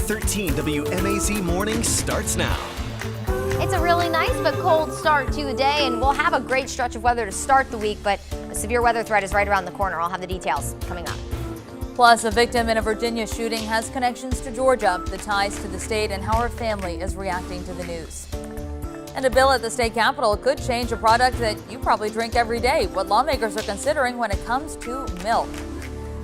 13 WMAZ Morning starts now. It's a really nice but cold start to the day, and we'll have a great stretch of weather to start the week, but a severe weather threat is right around the corner. I'll have the details coming up. Plus, a victim in a Virginia shooting has connections to Georgia, the ties to the state, and how her family is reacting to the news. And a bill at the state capitol could change a product that you probably drink every day, what lawmakers are considering when it comes to milk.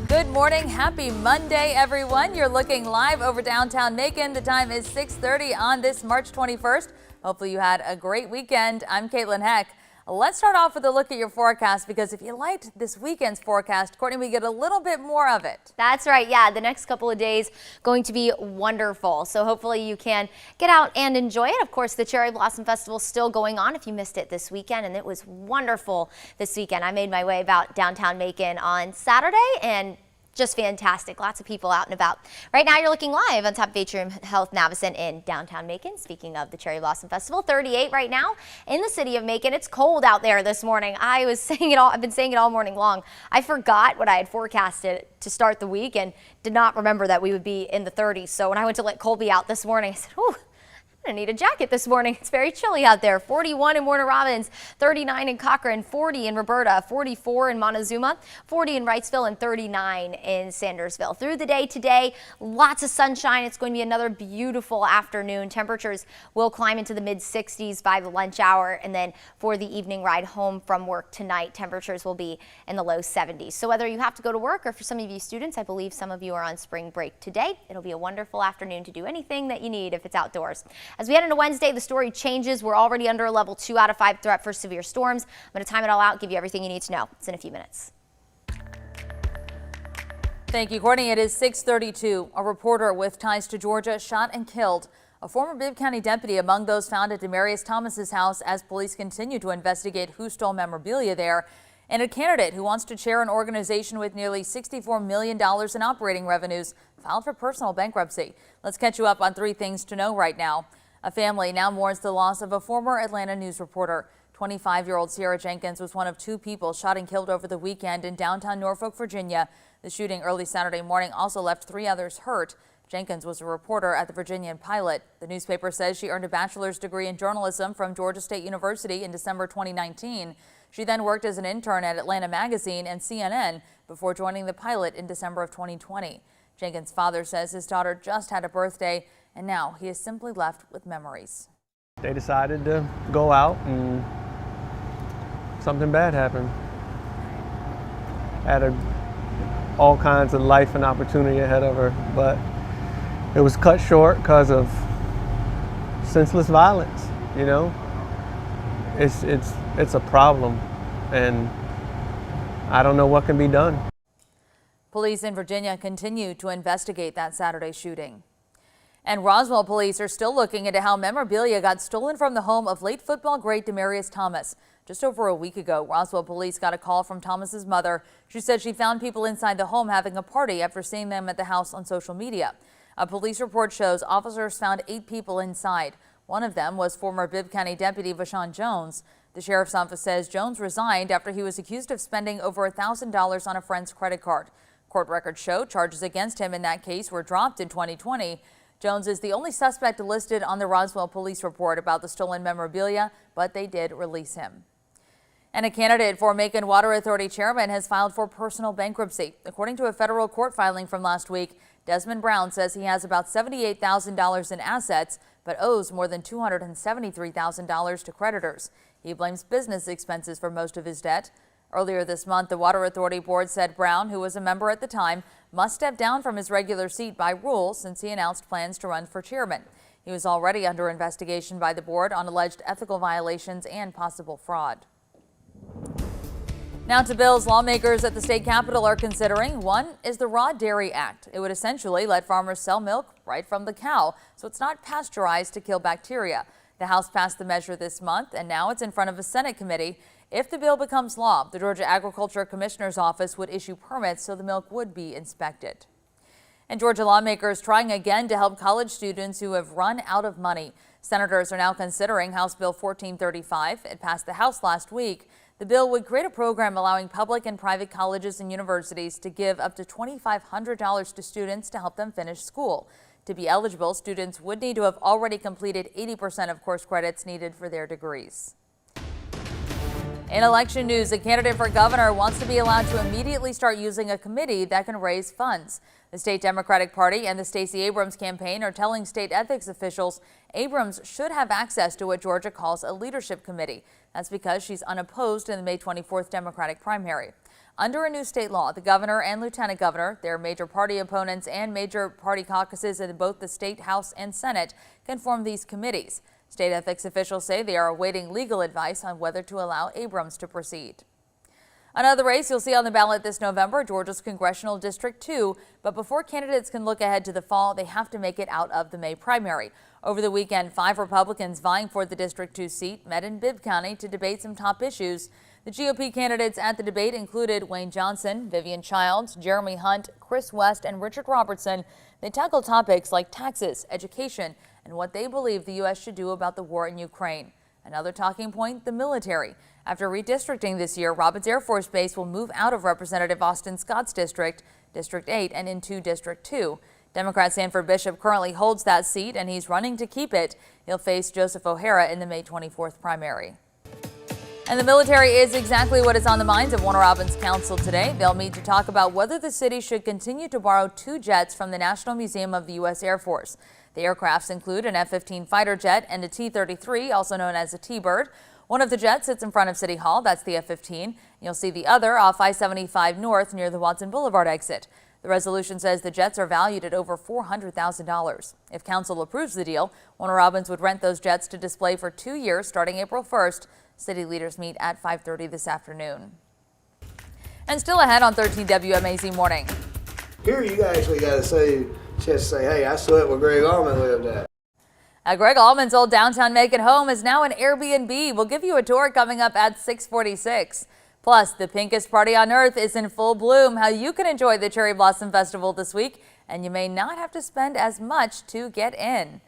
Good morning. Happy Monday, everyone. You're looking live over downtown Macon. The time is 6:30 on this March 21st. Hopefully you had a great weekend. I'm Caitlin Heck. Let's start off with a look at your forecast, because if you liked this weekend's forecast, Courtney, we get a little bit more of it. That's right. Yeah, the next couple of days going to be wonderful. So hopefully you can get out and enjoy it. Of course, the Cherry Blossom Festival is still going on if you missed it this weekend, and it was wonderful this weekend. I made my way about downtown Macon on Saturday, and just fantastic. Lots of people out and about. Right now, you're looking live on top of Atrium Health Navicent in downtown Macon. Speaking of the Cherry Blossom Festival, 38 right now in the city of Macon. It's cold out there this morning. I was saying it all. I've been saying it all morning long. I forgot what I had forecasted to start the week and did not remember that we would be in the 30s. So when I went to let Colby out this morning, I said, "Ooh, I need a jacket this morning. It's very chilly out there." 41 in Warner Robins, 39 in Cochrane, 40 in Roberta, 44 in Montezuma, 40 in Wrightsville, and 39 in Sandersville. Through the day today, lots of sunshine. It's going to be another beautiful afternoon. Temperatures will climb into the mid-60s by the lunch hour, and then for the evening ride home from work tonight, temperatures will be in the low 70s. So whether you have to go to work, or for some of you students, I believe some of you are on spring break today, it'll be a wonderful afternoon to do anything that you need if it's outdoors. As we head into Wednesday, the story changes. We're already under a level 2 out of 5 threat for severe storms. I'm going to time it all out, give you everything you need to know. It's in a few minutes. Thank you, Courtney. It is 6:32. A reporter with ties to Georgia shot and killed a former Bibb County deputy among those found at Demarius Thomas's house as police continue to investigate who stole memorabilia there, and a candidate who wants to chair an organization with nearly $64 million in operating revenues filed for personal bankruptcy. Let's catch you up on 3 things to know right now. A family now mourns the loss of a former Atlanta news reporter. 25-year-old Sierra Jenkins was one of 2 people shot and killed over the weekend in downtown Norfolk, Virginia. The shooting early Saturday morning also left 3 others hurt. Jenkins was a reporter at the Virginian Pilot. The newspaper says she earned a bachelor's degree in journalism from Georgia State University in December 2019. She then worked as an intern at Atlanta Magazine and CNN before joining the Pilot in December of 2020. Jenkins' father says his daughter just had a birthday, and now he is simply left with memories. They decided to go out and something bad happened. Had all kinds of life and opportunity ahead of her, but it was cut short because of senseless violence. You know, it's a problem, and I don't know what can be done. Police in Virginia continue to investigate that Saturday shooting. And Roswell police are still looking into how memorabilia got stolen from the home of late football great Demarius Thomas. Just over a week ago, Roswell police got a call from Thomas's mother. She said she found people inside the home having a party after seeing them at the house on social media. A police report shows officers found 8 people inside. One of them was former Bibb County Deputy Vashawn Jones. The sheriff's office says Jones resigned after he was accused of spending over $1,000 on a friend's credit card. Court records show charges against him in that case were dropped in 2020. Jones is the only suspect listed on the Roswell police report about the stolen memorabilia, but they did release him. And a candidate for Macon Water Authority chairman has filed for personal bankruptcy. According to a federal court filing from last week, Desmond Brown says he has about $78,000 in assets, but owes more than $273,000 to creditors. He blames business expenses for most of his debt. Earlier this month, the Water Authority board said Brown, who was a member at the time, must step down from his regular seat by rule since he announced plans to run for chairman. He was already under investigation by the board on alleged ethical violations and possible fraud. Now to bills lawmakers at the state capitol are considering. One is the Raw Dairy Act. It would essentially let farmers sell milk right from the cow, so it's not pasteurized to kill bacteria. The House passed the measure this month, and now it's in front of a Senate committee. If the bill becomes law, the Georgia Agriculture Commissioner's Office would issue permits so the milk would be inspected. And Georgia lawmakers trying again to help college students who have run out of money. Senators are now considering House Bill 1435. It passed the House last week. The bill would create a program allowing public and private colleges and universities to give up to $2,500 to students to help them finish school. To be eligible, students would need to have already completed 80% of course credits needed for their degrees. In election news, a candidate for governor wants to be allowed to immediately start using a committee that can raise funds. The state Democratic Party and the Stacey Abrams campaign are telling state ethics officials Abrams should have access to what Georgia calls a leadership committee. That's because she's unopposed in the May 24th Democratic primary. Under a new state law, the governor and lieutenant governor, their major party opponents and major party caucuses in both the state House and Senate can form these committees. State ethics officials say they are awaiting legal advice on whether to allow Abrams to proceed. Another race you'll see on the ballot this November, Georgia's Congressional District 2. But before candidates can look ahead to the fall, they have to make it out of the May primary. Over the weekend, 5 Republicans vying for the District 2 seat met in Bibb County to debate some top issues. The GOP candidates at the debate included Wayne Johnson, Vivian Childs, Jeremy Hunt, Chris West, and Richard Robertson. They tackled topics like taxes, education, and what they believe the U.S. should do about the war in Ukraine. Another talking point, the military. After redistricting this year, Robins Air Force Base will move out of Representative Austin Scott's district, District 8, and into District 2. Democrat Sanford Bishop currently holds that seat, and he's running to keep it. He'll face Joseph O'Hara in the May 24th primary. And the military is exactly what is on the minds of Warner Robins Council today. They'll meet to talk about whether the city should continue to borrow 2 jets from the National Museum of the U.S. Air Force. The aircrafts include an F-15 fighter jet and a T-33, also known as a T-Bird. One of the jets sits in front of City Hall. That's the F-15. You'll see the other off I-75 North near the Watson Boulevard exit. The resolution says the jets are valued at over $400,000. If council approves the deal, Warner Robins would rent those jets to display for 2 years starting April 1st. City leaders meet at 5:30 this afternoon. And still ahead on 13 WMAZ Morning. Here you actually got to say, just say, hey, I saw it where Greg Allman lived at. Greg Allman's old downtown Macon home is now an Airbnb. We'll give you a tour coming up at 6:46. Plus, the pinkest party on earth is in full bloom. How you can enjoy the Cherry Blossom Festival this week, and you may not have to spend as much to get in.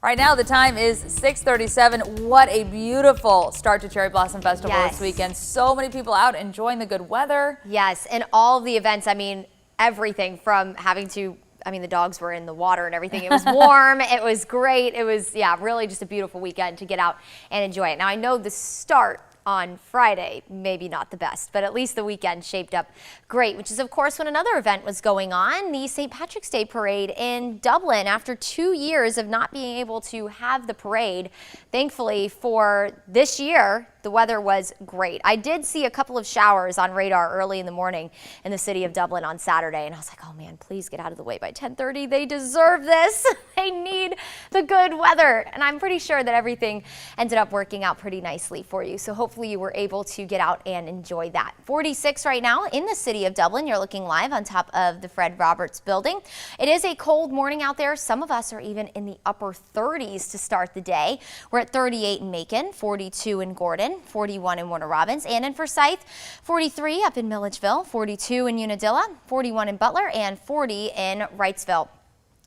Right now, the time is 6:37. What a beautiful start to Cherry Blossom Festival this weekend. So many people out enjoying the good weather. Yes, and all of the events, I mean, everything from having to, the dogs were in the water and everything. It was warm. It was great. It was, really just a beautiful weekend to get out and enjoy it. Now, I know the start on Friday, maybe not the best, but at least the weekend shaped up great, which is of course when another event was going on, the St. Patrick's Day Parade in Dublin. After 2 years of not being able to have the parade, thankfully for this year, the weather was great. I did see a couple of showers on radar early in the morning in the city of Dublin on Saturday, and I was like, oh man, please get out of the way by 10:30. They deserve this. They need the good weather. And I'm pretty sure that everything ended up working out pretty nicely for you. So hopefully you were able to get out and enjoy that. 46 right now in the city of Dublin. You're looking live on top of the Fred Roberts building. It is a cold morning out there. Some of us are even in the upper 30s to start the day. We're at 38 in Macon, 42 in Gordon, 41 in Warner Robins, and in Forsyth, 43 up in Milledgeville, 42 in Unadilla, 41 in Butler, and 40 in Wrightsville.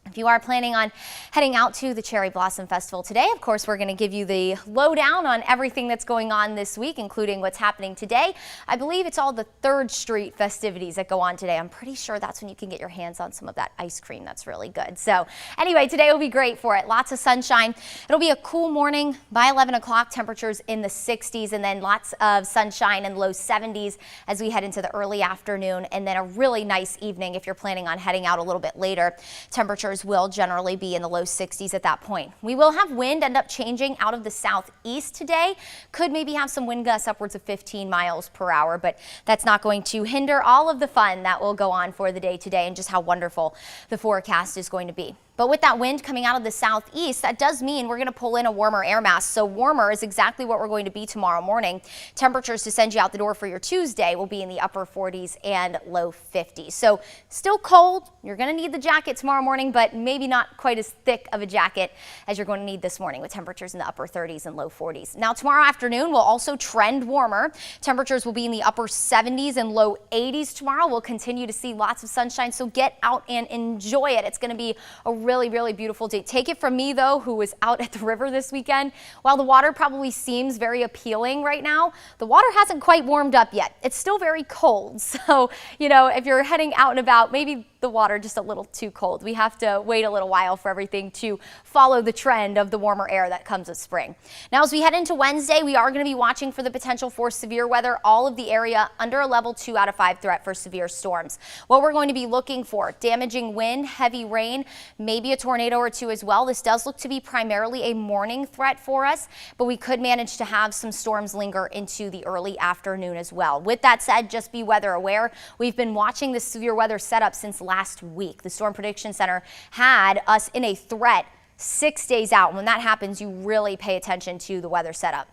If you are planning on heading out to the Cherry Blossom Festival today, of course, we're going to give you the lowdown on everything that's going on this week, including what's happening today. I believe it's all the 3rd Street festivities that go on today. I'm pretty sure that's when you can get your hands on some of that ice cream. That's really good. So anyway, today will be great for it. Lots of sunshine. It'll be a cool morning by 11 o'clock, temperatures in the 60s, and then lots of sunshine and low 70s as we head into the early afternoon, and then a really nice evening if you're planning on heading out a little bit later. Temperatures will generally be in the low 60s at that point. We will have wind end up changing out of the southeast today. Could maybe have some wind gusts upwards of 15 miles per hour, but that's not going to hinder all of the fun that will go on for the day today and just how wonderful the forecast is going to be. But with that wind coming out of the southeast, that does mean we're going to pull in a warmer air mass. So warmer is exactly what we're going to be tomorrow morning. Temperatures to send you out the door for your Tuesday will be in the upper 40s and low 50s. So still cold. You're going to need the jacket tomorrow morning, but maybe not quite as thick of a jacket as you're going to need this morning with temperatures in the upper 30s and low 40s. Now tomorrow afternoon will also trend warmer. Temperatures will be in the upper 70s and low 80s tomorrow. We'll continue to see lots of sunshine, so get out and enjoy it. It's going to be a really, really beautiful day. Take it from me, though, who was out at the river this weekend. While the water probably seems very appealing right now, the water hasn't quite warmed up yet. It's still very cold. So, you know, if you're heading out and about, maybe the water just a little too cold. We have to wait a little while for everything to follow the trend of the warmer air that comes with spring. Now, as we head into Wednesday, we are going to be watching for the potential for severe weather. All of the area under a level 2 out of 5 threat for severe storms. What we're going to be looking for: damaging wind, heavy rain, maybe a tornado or two as well. This does look to be primarily a morning threat for us, but we could manage to have some storms linger into the early afternoon as well. With that said, just be weather aware. We've been watching this severe weather setup since last week. The Storm Prediction Center had us in a threat 6 days out. When that happens, you really pay attention to the weather setup.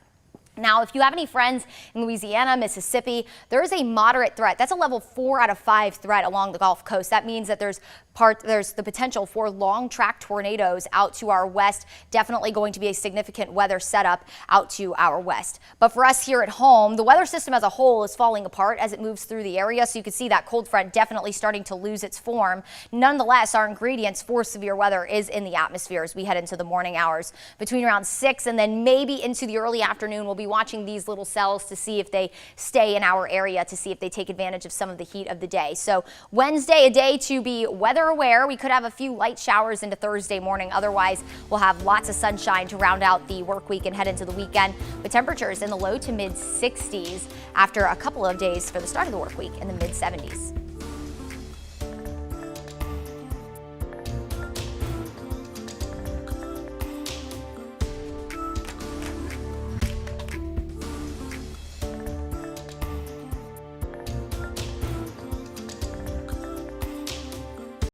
Now, if you have any friends in Louisiana, Mississippi, there is a moderate threat. That's a level 4 out of 5 threat along the Gulf Coast. That means that there's the potential for long track tornadoes out to our west. Definitely going to be a significant weather setup out to our west. But for us here at home, the weather system as a whole is falling apart as it moves through the area. So you can see that cold front definitely starting to lose its form. Nonetheless, our ingredients for severe weather is in the atmosphere as we head into the morning hours. Between around 6 and then maybe into the early afternoon, we'll be watching these little cells to see if they stay in our area, to see if they take advantage of some of the heat of the day. So Wednesday, a day to be weather aware. We could have a few light showers into Thursday morning. Otherwise, we'll have lots of sunshine to round out the work week and head into the weekend, with temperatures in the low to mid 60s after a couple of days for the start of the work week in the mid 70s.